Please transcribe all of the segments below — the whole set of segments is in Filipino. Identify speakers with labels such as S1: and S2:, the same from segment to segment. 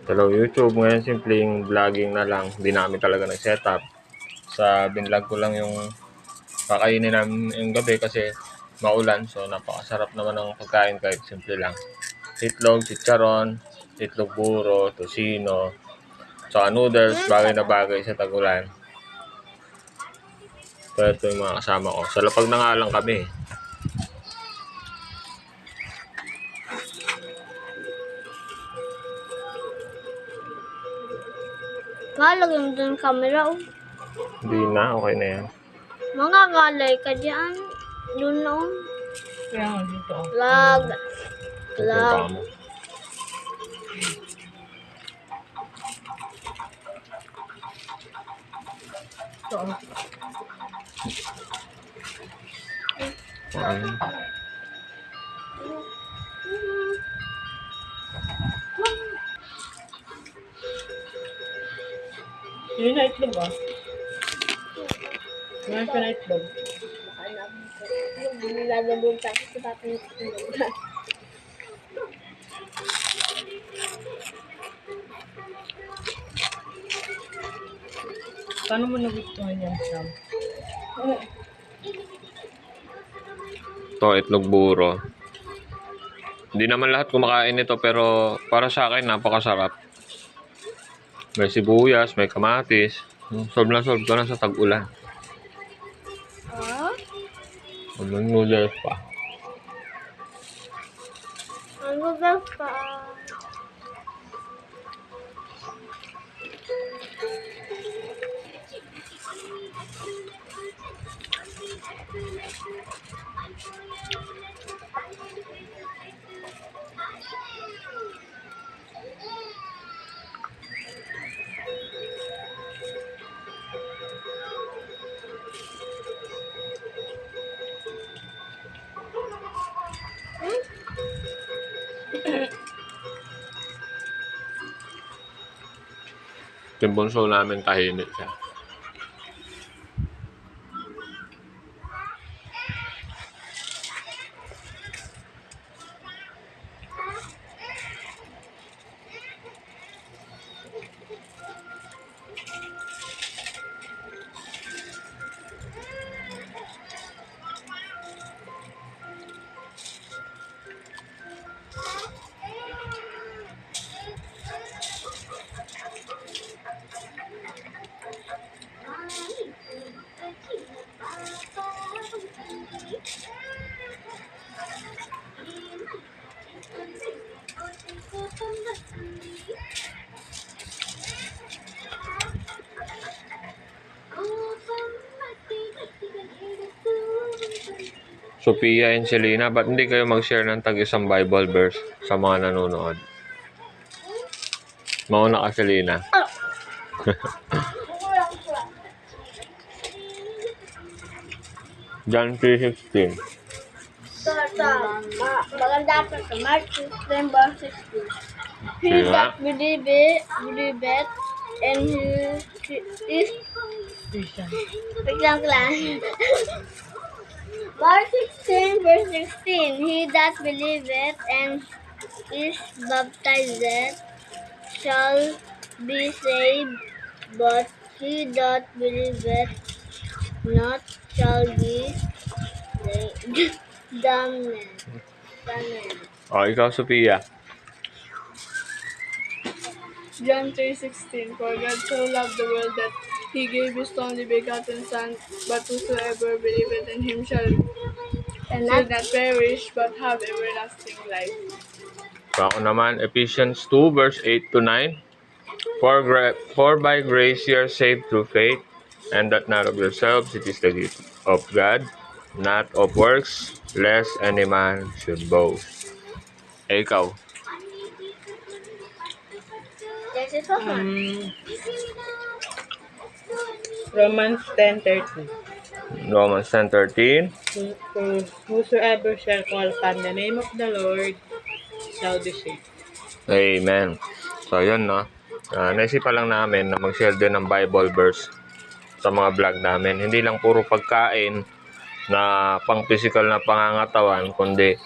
S1: Hello YouTube, ngayon simpleng vlogging na lang. Hindi namin talaga nag-setup. Binlog ko lang yung kakainin namin yung gabi kasi maulan. So napakasarap naman ng pagkain kahit simple lang. Itlog, chicharon, itlog buro, tocino, tsaka noodles, bagay na bagay sa tag-ulan. So ito yung mga kasama ko. Sa lapag na nga lang kami.
S2: Galagyan dun camera, oh.
S1: Hindi na, okay na yan.
S2: Mga galay ka dyan. Dun, oh.
S3: Kaya nga dito.
S2: Lag.
S1: Ito yung
S2: Lag.
S1: kamo.
S3: Ito.
S1: Ayun.
S3: Yun na itlog ah. Ngayon ka na itlog.
S2: Nilalabog tayo sa tatang
S3: Paano mo nagustuhan yan, Sam?
S1: Ito, itlog buro. Hindi naman lahat kumakain nito pero para sa akin napakasarap. May sibuyas, may kamatis. Solve na solve ko na sa tag-ulan.
S2: Ah?
S1: May noodles pa.
S2: Ano ba pa?
S1: Yung bunso namin tahimik siya. Sophia and Selena, ba't hindi kayo mag-share ng tag-isang Bible verse sa mga nanonood? Mauna ka, Selena. John 3:16.
S2: Maganda pa sa Mark 16, verse 16. He
S1: Sige nga.
S2: that believeth, and he is
S3: Christian.
S2: biglang lang. Mark 16, verse 16. He that believeth and is baptized shall be saved, but he that believeth not shall be damned.
S1: O, ikaw, Sophia.
S4: John 3:16. For God so loved the world that he gave his only begotten Son, but whosoever believeth in him shall not perish, but have everlasting life.
S1: So, ako naman, Ephesians 2, verse 8 to 9. For by grace you are saved through faith, and that not of yourselves, it is the gift of God, not of works, lest any man should boast. Ikaw.
S2: This is what
S3: Romans 10:13.
S1: Romans 10:13.
S3: Whosoever shall call upon the name of the Lord shall be saved.
S1: Amen. So, yun, no? Naisipan lang namin na mag-share din ng Bible verse sa mga vlog namin. Hindi lang puro pagkain na pang-physical na pangangatawan, kundi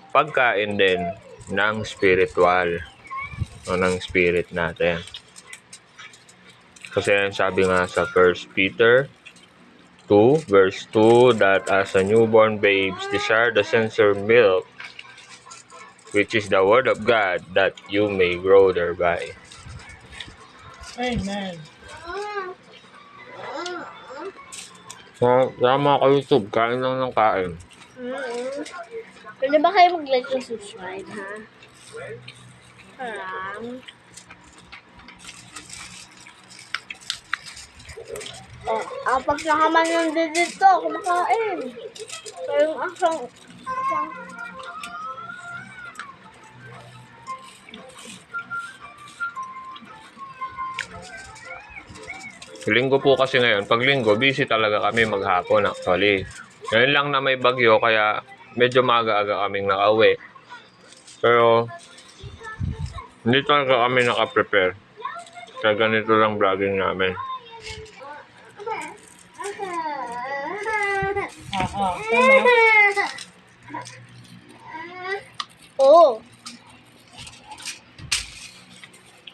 S1: pagkain din ng spiritual. ng spirit natin. Kasi sabi nga sa 1 Peter 2 verse 2 that as a newborn babes desire the sincere milk, which is the word of God, that you may grow thereby.
S3: Amen.
S1: So, tama ka YouTube, kain lang ng kain.
S2: Pwede ba kayo mag-like and subscribe, ha? Parang. Apat na kaman yung dito, kumakain. Parang asang.
S1: Linggo po kasi ngayon, pag linggo, busy talaga kami maghapon actually. Ngayon lang na may bagyo, kaya medyo maaga-aga kaming nakauwi. Pero, hindi talaga kami nakaprepare. Kaya ganito lang vlogging namin.
S3: Oo, tama.
S2: Oo.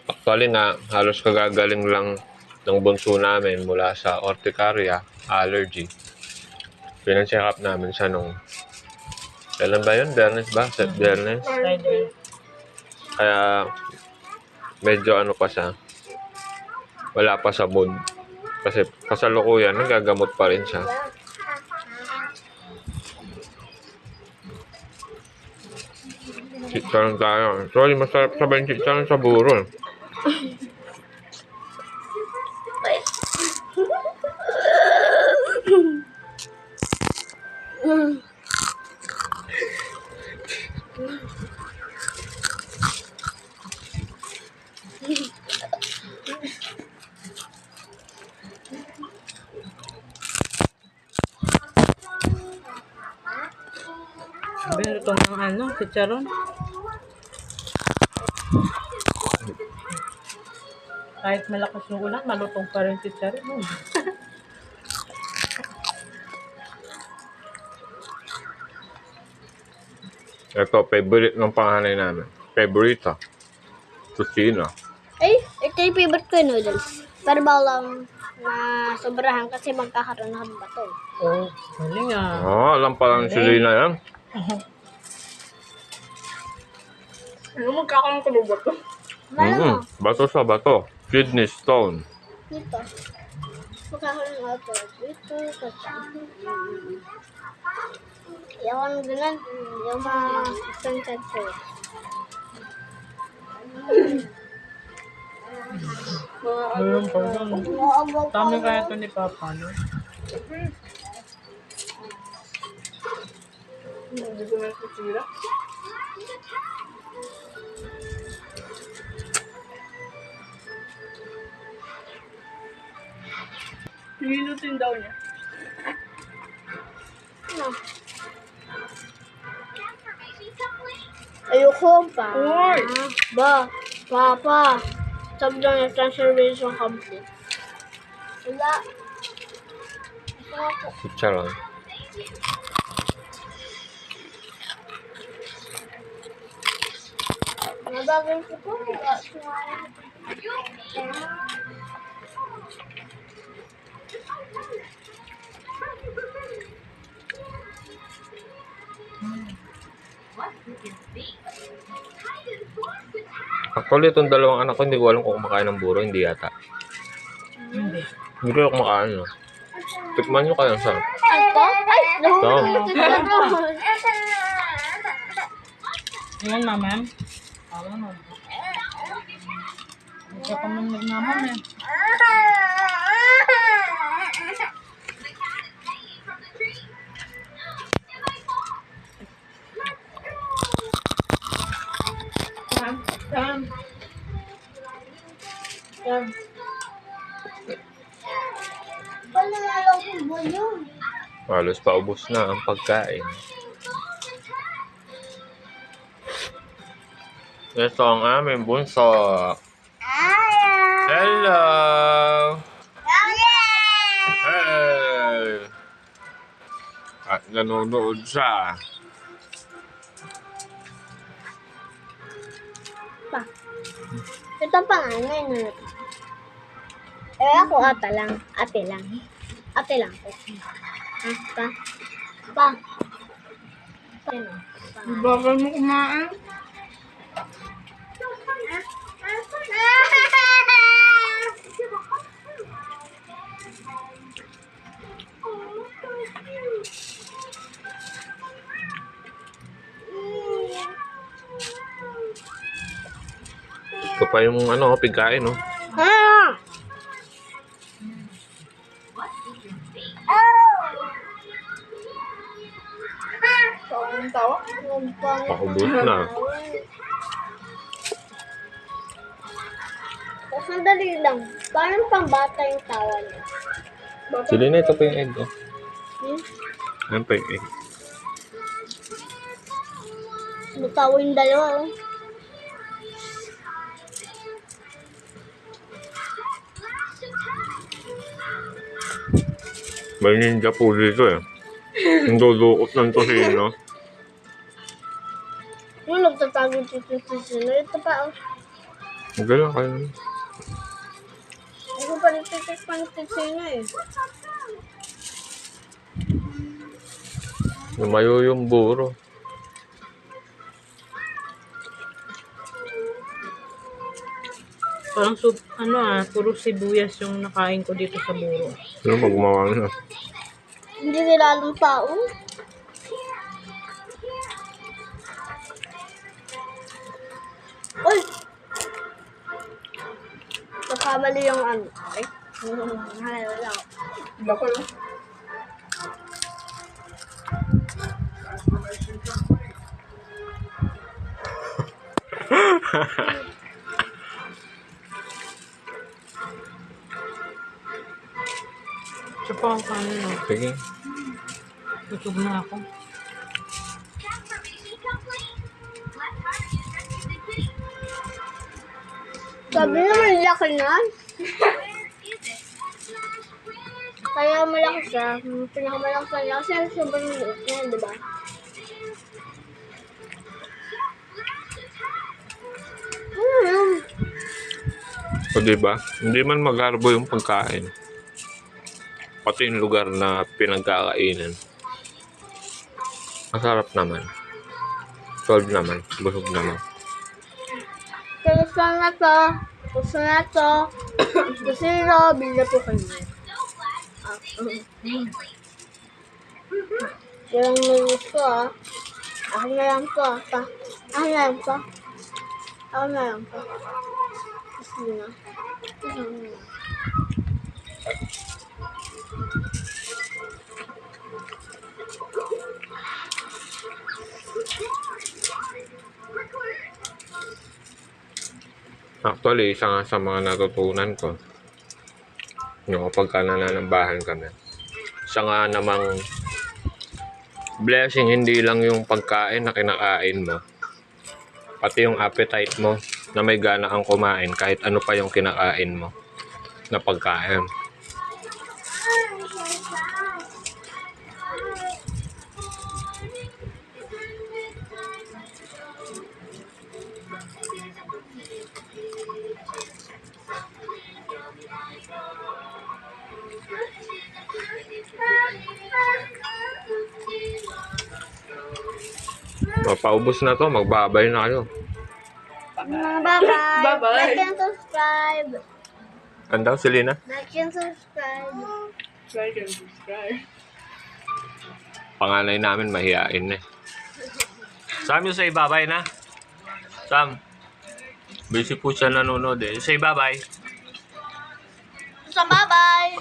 S1: Actually nga, halos kagagaling lang ng bunso namin mula sa urticaria, allergy. Pinacheck up namin siya nung, kailan ba yun? Biyernes ba? Biyernes?
S3: Friday.
S1: Kaya, medyo ano pa siya, wala pa sa mood. Kasi kasalukuyan, nagagamot pa rin siya. Chicharon tayo. Sorry, masarap sa yung chicharon sa buro.
S3: Binutong ng ano, chicharon. Kahit malakas yung ulan, malutong pa rin chicharon.
S1: Ito, favorite ng panganay namin. Favorita. Tusina.
S2: Ay, ito yung favorite ko yung noodles. Pero bawal na sobrahan kasi magkakaroon ng bato.
S3: Oh, galing ah.
S1: Alam pa lang si Lina yan.
S4: Ano magkakaroon ko ba ito?
S1: Bato sa bato. Kidney stone.
S2: Dito. Magkakaroon ng bato. Dito, kata. Yawan ganun. Yung ma-sensed ko.
S3: Meron pa rin. Tama kaya ito ni Papa, no?
S4: Hindi ko na sisira. Hinutin daw niya.
S2: Ano? Ayoko pa.
S4: Uy!
S2: Papa. Sabi lang yung transformation complete. Wala.
S1: Chicharon.
S2: Nabagay ko po.
S1: Actually, itong dalawang anak ko, hindi ko alam kung kumakain ng buro. Hindi yata.
S3: Hindi.
S1: Hindi ko kumakain. No? Tikman nyo kaya sa...
S2: Ito? Ay! Nahulog
S1: Ito.
S2: ito.
S3: Ayan, mama. Tama mo. Hindi ka pa man nagmamam eh.
S2: Yan. Wala na lang yung bulong.
S1: Halos paubos na ang pagkain. Ito ang aming bunso. Hello! Hey! At nanonood siya.
S2: Pa. Ito pa nga, ngayon. Eh, ako ata lang. Ate lang. Ate lang po. Pa. Pa. Ano?
S4: Bagal mo kumain.
S1: Ito pa yung ano, pigkain, no?
S2: Ah!
S4: Ang tawa.
S1: Pakubos na.
S2: O, sandali lang. Parang pambata yung tawa niya.
S1: Sili na, ito pa yung egg, oh.
S2: Hmm?
S1: Ayan pa yung egg.
S2: Matawa yung dalawa, oh.
S1: May ninja po dito, eh. Yung dudukot ng tosino.
S2: Yung nagtatago sino. Ito pa, oh.
S1: Magalang kayo.
S2: Hindi ko pa nagtitik pa ng sino, eh.
S1: Lumayo yung buro.
S3: Parang puro sibuyas yung nakain ko dito sa buro.
S1: Ano pag gumawa na?
S2: Hindi nilalong tao. Uy! Nakamali yung ano. Ay. Wala.
S4: Bakal.
S3: Sa pa ang kanin, no?
S1: Sige.
S3: Tutog na ako.
S2: Sabi naman laki na. Kaya malaki siya. Pinakamalaki sa niya. Kasi sobrang liit niya, di ba?
S1: O diba? Hindi man magarbo yung pagkain. Pati yung lugar na pinagkakainan. Masarap naman. Solve naman. Busog naman.
S2: Gusto na to. Gusto na to. Gusto nyo. Bila po kayo. Yung nilus ko, ah. Akin na lang to, ah. Akin na lang to. Akin na lang to. Gusto nyo na. Gusto nyo na.
S1: Actually, isa nga sa mga natutunan ko, yung kapag nananambahan kami, isa nga namang blessing, hindi lang yung pagkain na kinakain mo, pati yung appetite mo na may gana ang kumain kahit ano pa yung kinakain mo na pagkain. Paubos na to, magbabay na kayo.
S2: Bye-bye.
S4: Bye-bye.
S2: Like and subscribe.
S1: Ano daw, Selena?
S2: Like and subscribe.
S4: Like and subscribe.
S1: Panganay namin, mahihain na eh. Sam, yung say bye-bye na. Sam, busy po siya nanonood eh. Say bye-bye.
S2: So, bye-bye.